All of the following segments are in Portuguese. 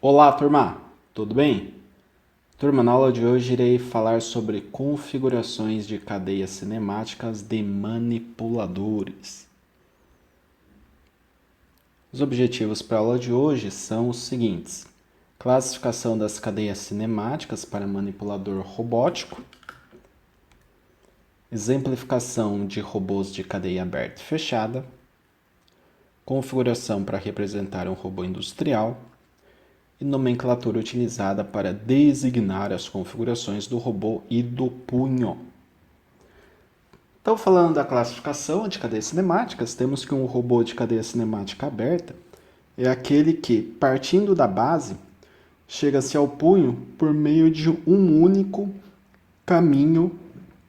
Olá, turma! Tudo bem? Turma, na aula de hoje irei falar sobre configurações de cadeias cinemáticas de manipuladores. Os objetivos para a aula de hoje são os seguintes: classificação das cadeias cinemáticas para manipulador robótico, exemplificação de robôs de cadeia aberta e fechada, configuração para representar um robô industrial, e nomenclatura utilizada para designar as configurações do robô e do punho. Então, falando da classificação de cadeias cinemáticas, temos que um robô de cadeia cinemática aberta é aquele que, partindo da base, chega-se ao punho por meio de um único caminho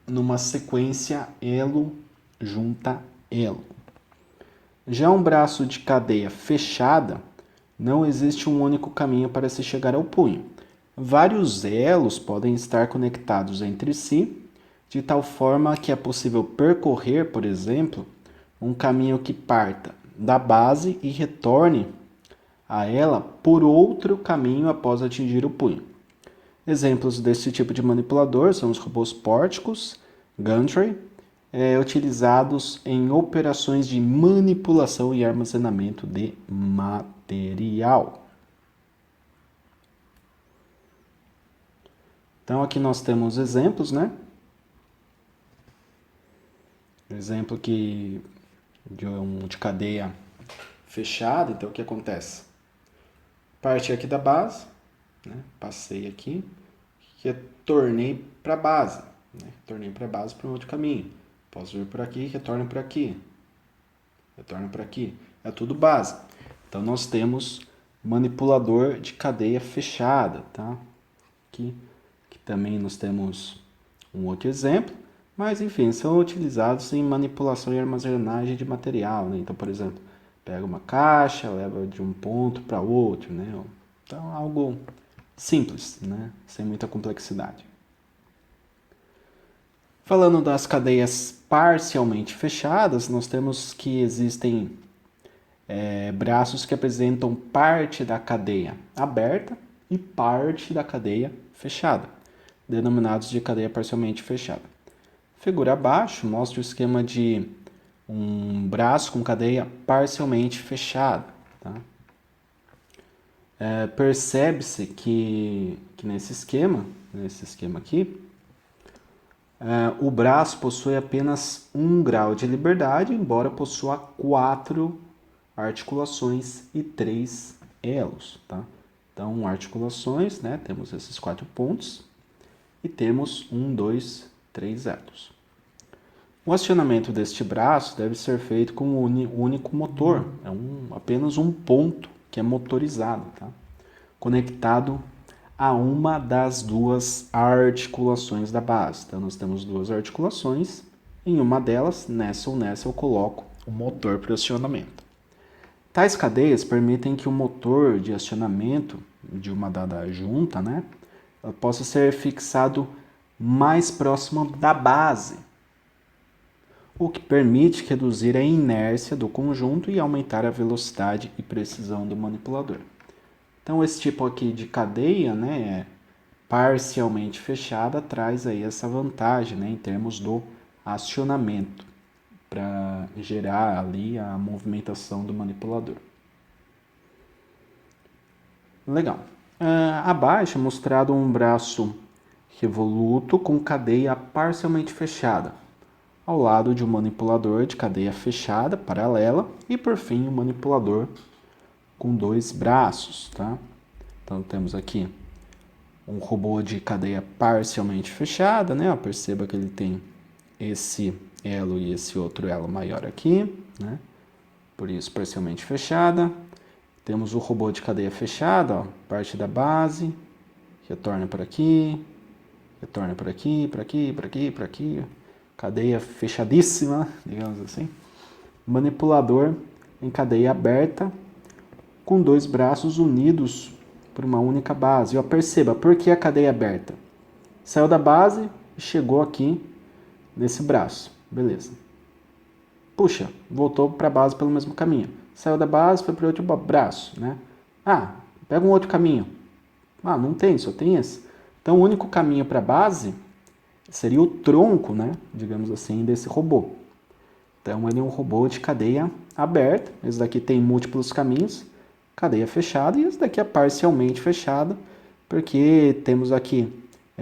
numa sequência elo junta elo. Já um braço de cadeia fechada, não existe um único caminho para se chegar ao punho. Vários elos podem estar conectados entre si, de tal forma que é possível percorrer, por exemplo, um caminho que parta da base e retorne a ela por outro caminho após atingir o punho. Exemplos desse tipo de manipulador são os robôs pórticos, gantry, utilizados em operações de manipulação e armazenamento de material. Então aqui nós temos exemplos, né? Exemplo de cadeia fechada. Então o que acontece? Parti aqui da base, né? Passei aqui, retornei para a base, né? Retornei para a base para um outro caminho. Posso vir por aqui, retorno por aqui, retorno por aqui. É tudo base. Então nós temos manipulador de cadeia fechada, tá? Aqui também nós temos um outro exemplo, mas enfim, são utilizados em manipulação e armazenagem de material, né? Então, por exemplo, pega uma caixa, leva de um ponto para outro, né? Então, algo simples, né? Sem muita complexidade. Falando das cadeias parcialmente fechadas, nós temos que existem braços que apresentam parte da cadeia aberta e parte da cadeia fechada, denominados de cadeia parcialmente fechada. Figura abaixo mostra o esquema de um braço com cadeia parcialmente fechada. Tá? Percebe-se que nesse esquema aqui, o braço possui apenas 1 grau de liberdade, embora possua 4 articulações e 3 elos. Tá? Então, articulações, né? Temos esses 4 pontos e temos 1, 2, 3 elos. O acionamento deste braço deve ser feito com um único motor, apenas um ponto que é motorizado, tá? Conectado a uma das 2 articulações da base. Então, nós temos 2 articulações, em uma delas, nessa ou nessa, eu coloco o motor para acionamento. Tais cadeias permitem que o motor de acionamento de uma dada junta, né, possa ser fixado mais próximo da base, o que permite reduzir a inércia do conjunto e aumentar a velocidade e precisão do manipulador. Então, esse tipo aqui de cadeia, né, parcialmente fechada, traz aí essa vantagem, né, em termos do acionamento, para gerar ali a movimentação do manipulador. Legal. Abaixo é mostrado um braço revoluto com cadeia parcialmente fechada, ao lado de um manipulador de cadeia fechada paralela e, por fim, um manipulador com 2 braços. Tá? Então, temos aqui um robô de cadeia parcialmente fechada, né? Perceba que ele tem esse elo e esse outro elo maior aqui, né? Por isso, parcialmente fechada. Temos o robô de cadeia fechada, ó, parte da base, retorna por aqui, retorna por aqui, por aqui, por aqui, por aqui. Cadeia fechadíssima, digamos assim. Manipulador em cadeia aberta, com 2 braços unidos por uma única base. E ó, perceba, por que a cadeia aberta? Saiu da base e chegou aqui nesse braço. Beleza. Puxa, voltou para a base pelo mesmo caminho. Saiu da base, foi para outro braço, né? Pega um outro caminho. Ah, não tem, só tem esse. Então, o único caminho para a base seria o tronco, né, digamos assim, desse robô. Então, ele é um robô de cadeia aberta. Esse daqui tem múltiplos caminhos, cadeia fechada, e esse daqui é parcialmente fechada, porque temos aqui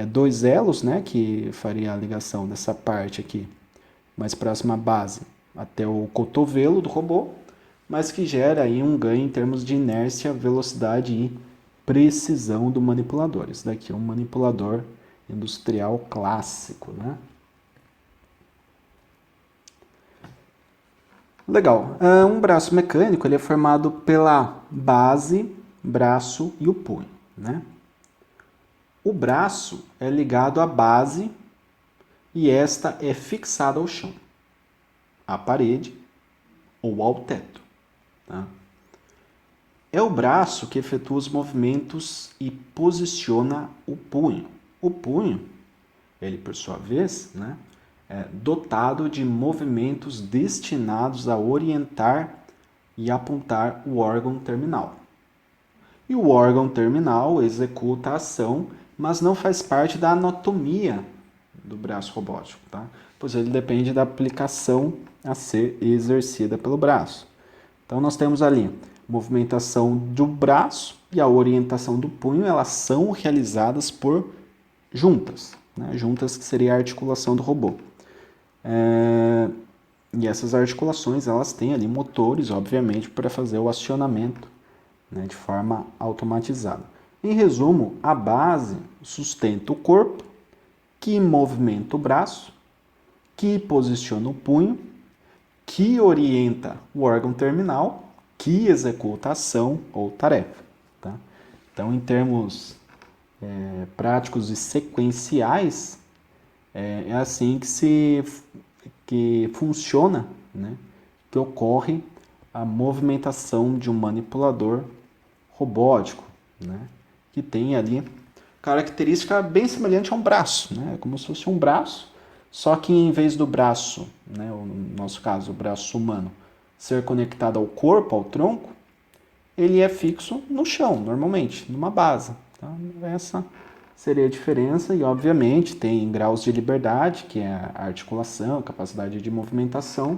dois elos, né, que faria a ligação dessa parte aqui mais próxima à base até o cotovelo do robô, mas que gera aí um ganho em termos de inércia, velocidade e precisão do manipulador. Esse daqui é um manipulador industrial clássico, né? Legal. Um braço mecânico ele é formado pela base, braço e o punho, né? O braço é ligado à base e esta é fixada ao chão, à parede ou ao teto. Tá? É o braço que efetua os movimentos e posiciona o punho. O punho, ele por sua vez, né, é dotado de movimentos destinados a orientar e apontar o órgão terminal. E o órgão terminal executa a ação, mas não faz parte da anatomia do braço robótico, tá? Pois ele depende da aplicação a ser exercida pelo braço. Então nós temos ali movimentação do braço e a orientação do punho, elas são realizadas por juntas, né? Juntas que seria a articulação do robô. E essas articulações elas têm ali motores, obviamente, para fazer o acionamento, né, de forma automatizada. Em resumo, a base sustenta o corpo, que movimenta o braço, que posiciona o punho, que orienta o órgão terminal, que executa a ação ou tarefa. Tá? Então, em termos práticos e sequenciais, é assim que funciona, né? Que ocorre a movimentação de um manipulador robótico, né? Que tem ali característica bem semelhante a um braço, né? Como se fosse um braço, só que em vez do braço, né, no nosso caso, o braço humano, ser conectado ao corpo, ao tronco, ele é fixo no chão, normalmente, numa base. Tá? Essa seria a diferença e, obviamente, tem graus de liberdade, que é a articulação, a capacidade de movimentação,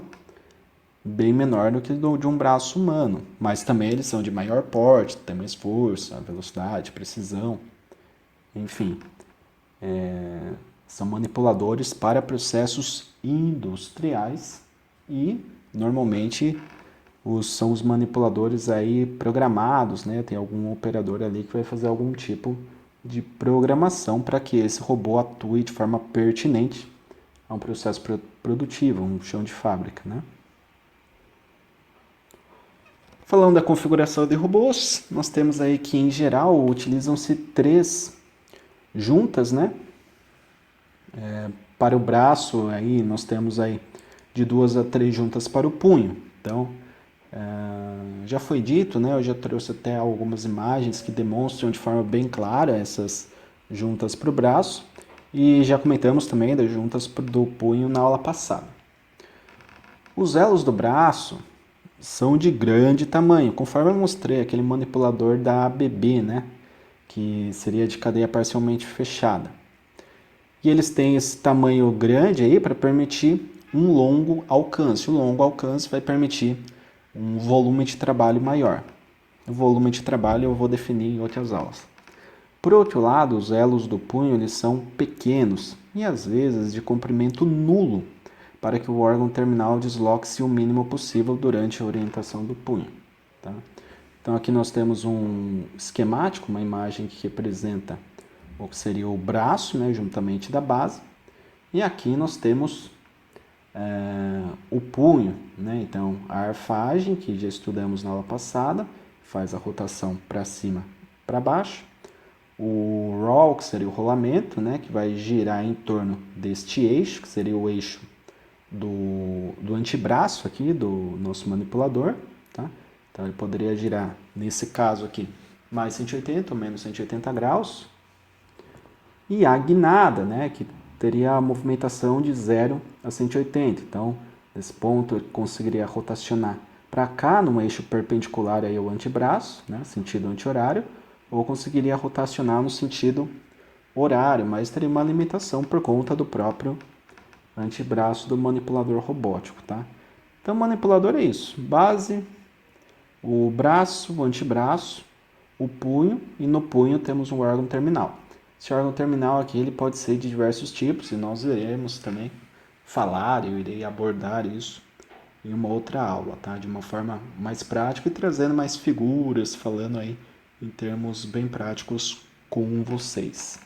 bem menor do que de um braço humano. Mas também eles são de maior porte, tem mais força, velocidade, precisão, enfim. São manipuladores para processos industriais e, normalmente, são os manipuladores aí programados, né? Tem algum operador ali que vai fazer algum tipo de programação para que esse robô atue de forma pertinente a um processo produtivo, um chão de fábrica, né? Falando da configuração de robôs, nós temos aí que, em geral, utilizam-se 3 juntas, né? Para o braço, aí nós temos aí de 2 a 3 juntas para o punho. Então, já foi dito, né? Eu já trouxe até algumas imagens que demonstram de forma bem clara essas juntas para o braço. E já comentamos também das juntas do punho na aula passada. Os elos do braço são de grande tamanho, conforme eu mostrei aquele manipulador da ABB, né? Que seria de cadeia parcialmente fechada. E eles têm esse tamanho grande aí para permitir um longo alcance. O longo alcance vai permitir um volume de trabalho maior. O volume de trabalho eu vou definir em outras aulas. Por outro lado, os elos do punho eles são pequenos e às vezes de comprimento nulo, para que o órgão terminal desloque-se o mínimo possível durante a orientação do punho. Tá? Então aqui nós temos um esquemático, uma imagem que representa o que seria o braço, né, juntamente da base. E aqui nós temos o punho, né? Então a arfagem, que já estudamos na aula passada, faz a rotação para cima, para baixo. O roll, que seria o rolamento, né, que vai girar em torno deste eixo, que seria o eixo do antebraço aqui do nosso manipulador. Tá? Então ele poderia girar, nesse caso aqui, mais 180 ou menos 180 graus. E a guinada, né, que teria a movimentação de 0 a 180. Então, nesse ponto, eu conseguiria rotacionar para cá, num eixo perpendicular aí ao antebraço, né, sentido anti-horário, ou conseguiria rotacionar no sentido horário, mas teria uma limitação por conta do próprio antebraço do manipulador robótico, tá? Então, o manipulador é isso: base, o braço, o antebraço, o punho, e no punho temos um órgão terminal. Esse órgão terminal aqui ele pode ser de diversos tipos, e nós iremos também falar, eu irei abordar isso em uma outra aula, tá? De uma forma mais prática e trazendo mais figuras, falando aí em termos bem práticos com vocês.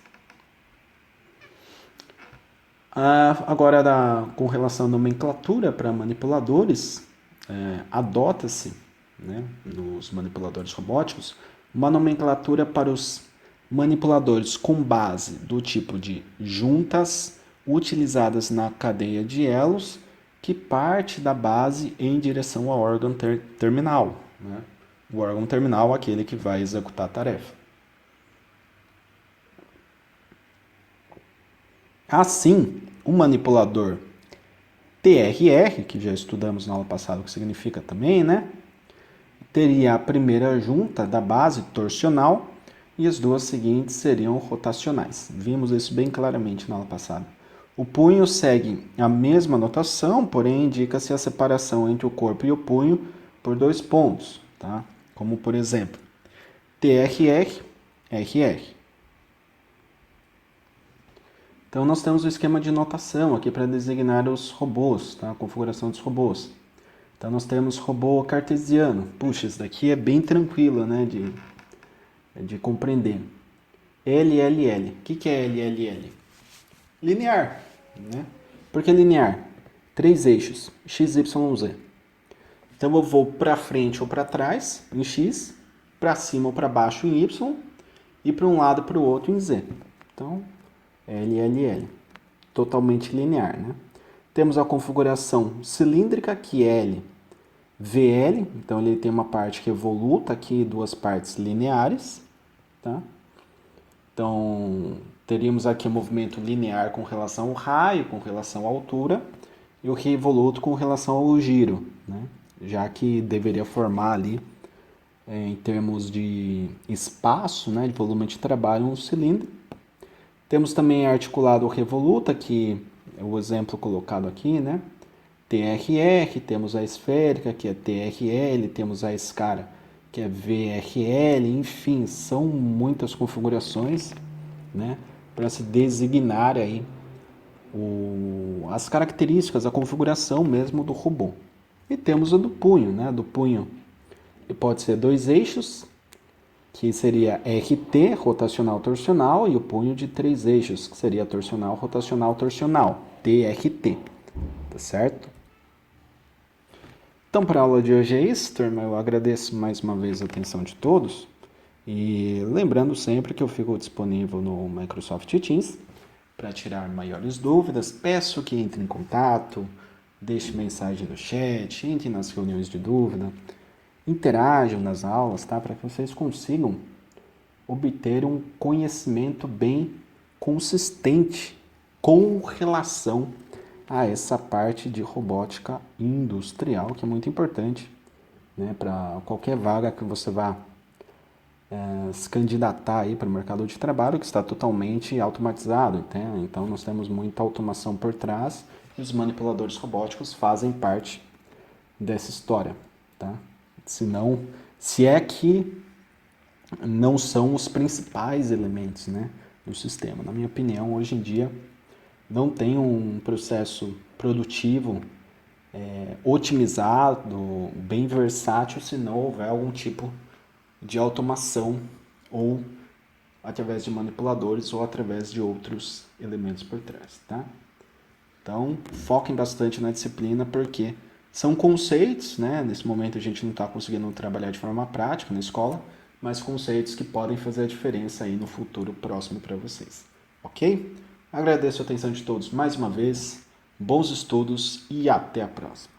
Agora, com relação à nomenclatura para manipuladores, adota-se, né, nos manipuladores robóticos, uma nomenclatura para os manipuladores com base do tipo de juntas utilizadas na cadeia de elos que parte da base em direção ao órgão terminal. Né? O órgão terminal é aquele que vai executar a tarefa. Assim, o manipulador TRR, que já estudamos na aula passada o que significa também, né? Teria a primeira junta da base torsional e as duas seguintes seriam rotacionais. Vimos isso bem claramente na aula passada. O punho segue a mesma notação, porém indica-se a separação entre o corpo e o punho por 2 pontos, tá? Como por exemplo, TRR, RR. Então nós temos o esquema de notação aqui para designar os robôs, tá? A configuração dos robôs. Então nós temos robô cartesiano. Puxa, isso daqui é bem tranquilo, né, de compreender. LLL. O que é LLL? Linear, né? Por que linear? 3 eixos, x, y, z. Então eu vou para frente ou para trás em x, para cima ou para baixo em y e para um lado para o outro em z. Então, LLL, totalmente linear, né? Temos a configuração cilíndrica, que é L, VL, então ele tem uma parte que é voluta aqui e 2 partes lineares, tá? Então, teríamos aqui o movimento linear com relação ao raio, com relação à altura, e o revoluto com relação ao giro, né? Já que deveria formar ali, em termos de espaço, né, de volume de trabalho, um cilindro. Temos também articulado o revoluta, que é o exemplo colocado aqui, né? TRR, temos a esférica, que é TRL, temos a escara, que é VRL, enfim, são muitas configurações, né, para se designar aí as características, a configuração mesmo do robô. E temos a do punho, né? Do punho pode ser 2 eixos, que seria RT, rotacional torsional, e o punho de 3 eixos, que seria torsional, rotacional, torsional, TRT, tá certo? Então, para a aula de hoje é isso, turma. Eu agradeço mais uma vez a atenção de todos. E lembrando sempre que eu fico disponível no Microsoft Teams para tirar maiores dúvidas. Peço que entre em contato, deixe mensagem no chat, entre nas reuniões de dúvida, interajam nas aulas, tá? Para que vocês consigam obter um conhecimento bem consistente com relação a essa parte de robótica industrial, que é muito importante, né, para qualquer vaga que você vá se candidatar aí para o mercado de trabalho, que está totalmente automatizado. Então nós temos muita automação por trás e os manipuladores robóticos fazem parte dessa história, tá? Se é que não são os principais elementos, né, do sistema. Na minha opinião, hoje em dia, não tem um processo produtivo otimizado, bem versátil, se não houver algum tipo de automação ou através de manipuladores ou através de outros elementos por trás, tá? Então, foquem bastante na disciplina, porque são conceitos, né? Nesse momento a gente não está conseguindo trabalhar de forma prática na escola, mas conceitos que podem fazer a diferença aí no futuro próximo para vocês, ok? Agradeço a atenção de todos mais uma vez, bons estudos e até a próxima.